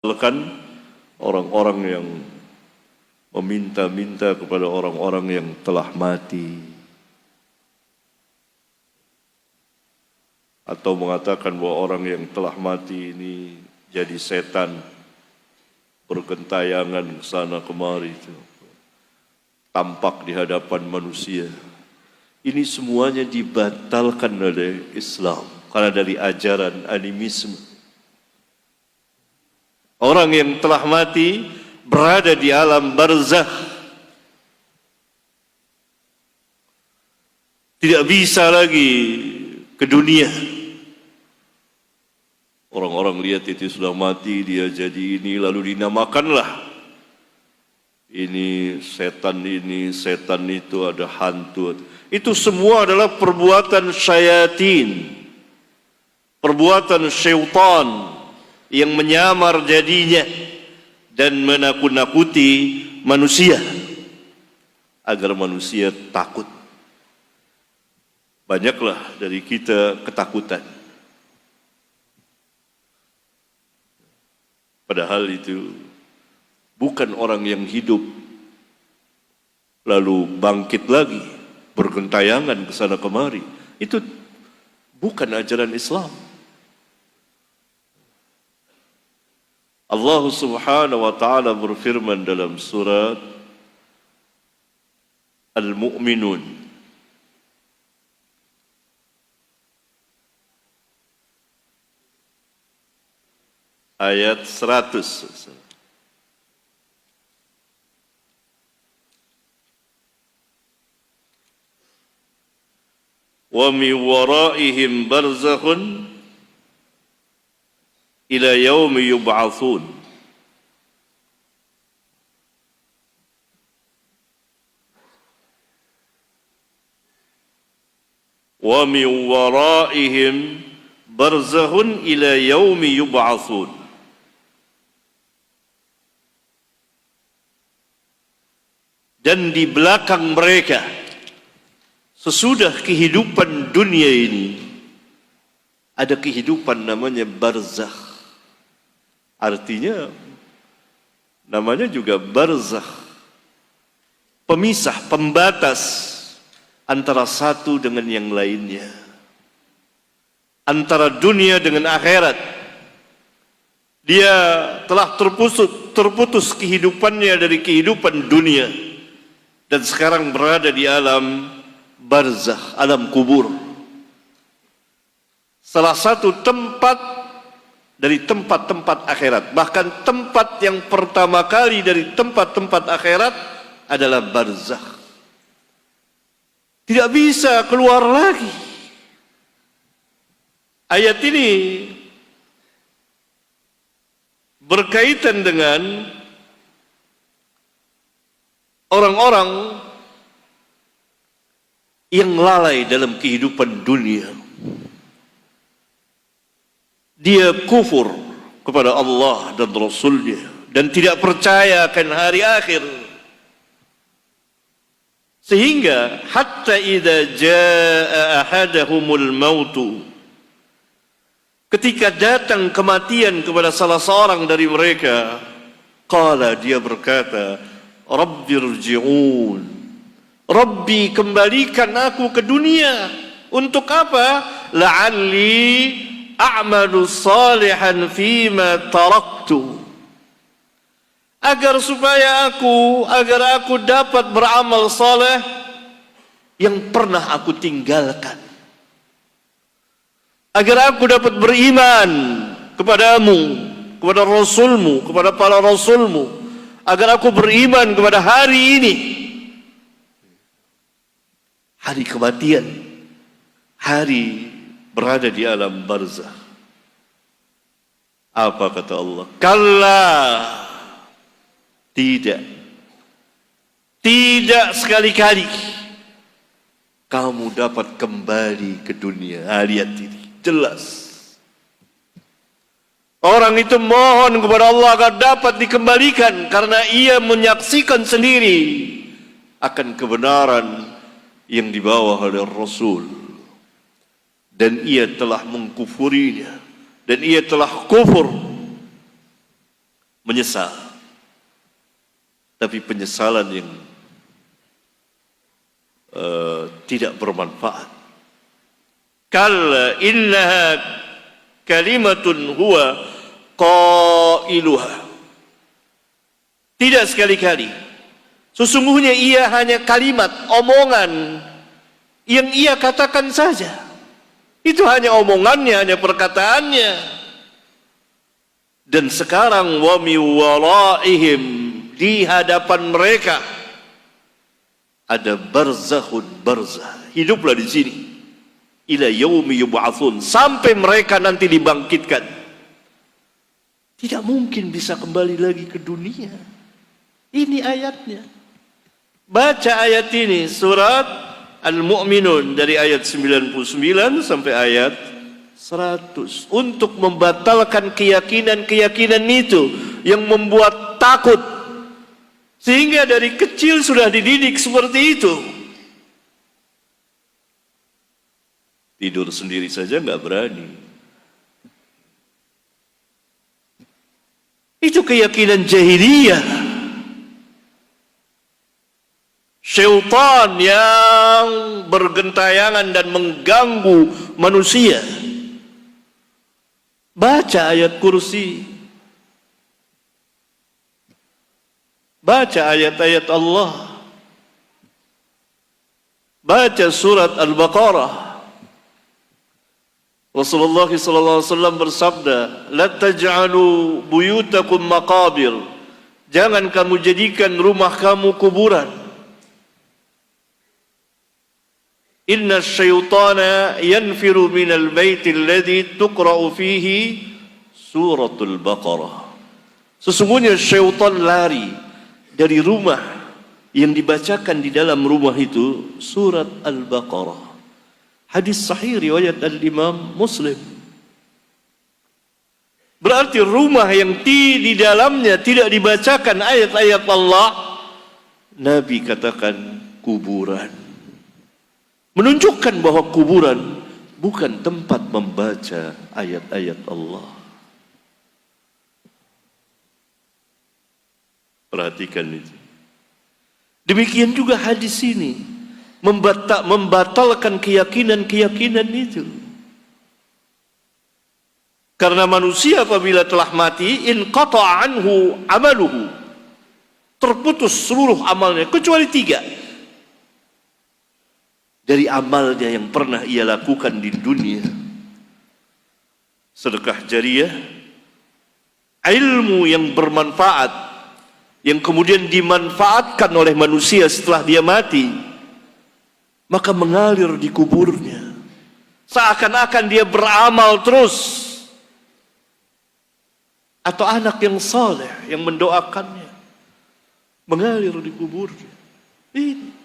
orang-orang yang meminta-minta kepada orang-orang yang telah mati, atau mengatakan bahwa orang yang telah mati ini jadi setan, bergentayangan ke sana kemari, tampak di hadapan manusia. Ini semuanya dibatalkan oleh Islam karena dari ajaran animisme. Orang yang telah mati berada di alam barzakh, tidak bisa lagi ke dunia. Orang-orang lihat itu sudah mati, dia jadi ini, lalu dinamakanlah ini setan itu, ada hantu. Itu semua adalah perbuatan syayatin, perbuatan syaitan yang menyamar jadinya dan menakut-nakuti manusia agar manusia takut. Banyaklah dari kita ketakutan, padahal itu bukan orang yang hidup lalu bangkit lagi bergentayangan ke sana kemari. Itu bukan ajaran Islam. Allah Subhanahu wa taala berfirman dalam surat Al-Mu'minun ayat 100. Wa min waraihim barzakhun ila yaumi yub'atsun. Wa min waraihim barzakhun ila yaumi yub'atsun. Dan di belakang mereka, sesudah kehidupan dunia ini, ada kehidupan namanya barzakh. Artinya namanya juga barzakh, pemisah, pembatas antara satu dengan yang lainnya, antara dunia dengan akhirat. Dia telah terputus kehidupannya dari kehidupan dunia dan sekarang berada di alam barzakh, alam kubur. Salah satu tempat dari tempat-tempat akhirat, bahkan tempat yang pertama kali dari tempat-tempat akhirat adalah barzakh. Tidak bisa keluar lagi. Ayat ini berkaitan dengan orang-orang yang lalai dalam kehidupan dunia. Dia kufur kepada Allah dan Rasulnya dan tidak percaya akan hari akhir, sehingga hatta idza jaa ahadahumul mautu, ketika datang kematian kepada salah seorang dari mereka, qala, dia berkata, Rabbirji'un, Rabbi, kembalikan aku ke dunia. Untuk apa? La'alli a'malu salihan fima taraktu, agar aku dapat beramal saleh yang pernah aku tinggalkan, agar aku dapat beriman kepadamu, kepada Rasulmu, kepada para Rasulmu, agar aku beriman kepada hari ini, hari kematian, hari berada di alam barzakh. Apa kata Allah? Kalla, tidak sekali-kali kamu dapat kembali ke dunia. Lihat ini, jelas. Orang itu mohon kepada Allah agar dapat dikembalikan karena ia menyaksikan sendiri akan kebenaran yang dibawa oleh Rasul. Dan ia telah mengkufurinya, dan ia telah kufur menyesal, tapi penyesalan yang tidak bermanfaat. Kalla innaha kalimatun huwa qailuha. Tidak sekali-kali. Sesungguhnya ia hanya kalimat, omongan yang ia katakan saja. Itu hanya omongannya, hanya perkataannya. Dan sekarang wa mi waraihim, di hadapan mereka ada barzakhun barzah. Hiduplah di sini ila yaumi yub'atsun, sampai mereka nanti dibangkitkan. Tidak mungkin bisa kembali lagi ke dunia. Ini ayatnya. Baca ayat ini, surat Al-Mu'minun, dari ayat 99 sampai ayat 100, untuk membatalkan keyakinan-keyakinan itu yang membuat takut, sehingga dari kecil sudah dididik seperti itu. Tidur sendiri saja nggak berani. Itu keyakinan jahiliyah. Syaitan yang bergentayangan dan mengganggu manusia. Baca ayat kursi, baca ayat-ayat Allah, baca surat Al-Baqarah. Rasulullah SAW bersabda, la taj'alu buyutakum maqabir, jangan kamu jadikan rumah kamu kuburan. Inna syaitana yanfiru minal baiti alladhi tuqra'u fihi suratul Baqarah. Sesungguhnya syaitan lari dari rumah yang dibacakan di dalam rumah itu surat Al-Baqarah. Hadis sahih riwayat Al-Imam Muslim. Berarti rumah yang di dalamnya tidak dibacakan ayat-ayat Allah, Nabi katakan kuburan. Menunjukkan bahwa kuburan bukan tempat membaca ayat-ayat Allah. Perhatikan itu. Demikian juga hadis ini membatalkan keyakinan-keyakinan itu. Karena manusia apabila telah mati, inqata'a anhu amaluhu, terputus seluruh amalnya kecuali 3 dari amalnya yang pernah ia lakukan di dunia: sedekah jariyah, ilmu yang bermanfaat yang kemudian dimanfaatkan oleh manusia setelah dia mati, maka mengalir di kuburnya seakan-akan dia beramal terus, atau anak yang saleh yang mendoakannya mengalir di kuburnya. Ini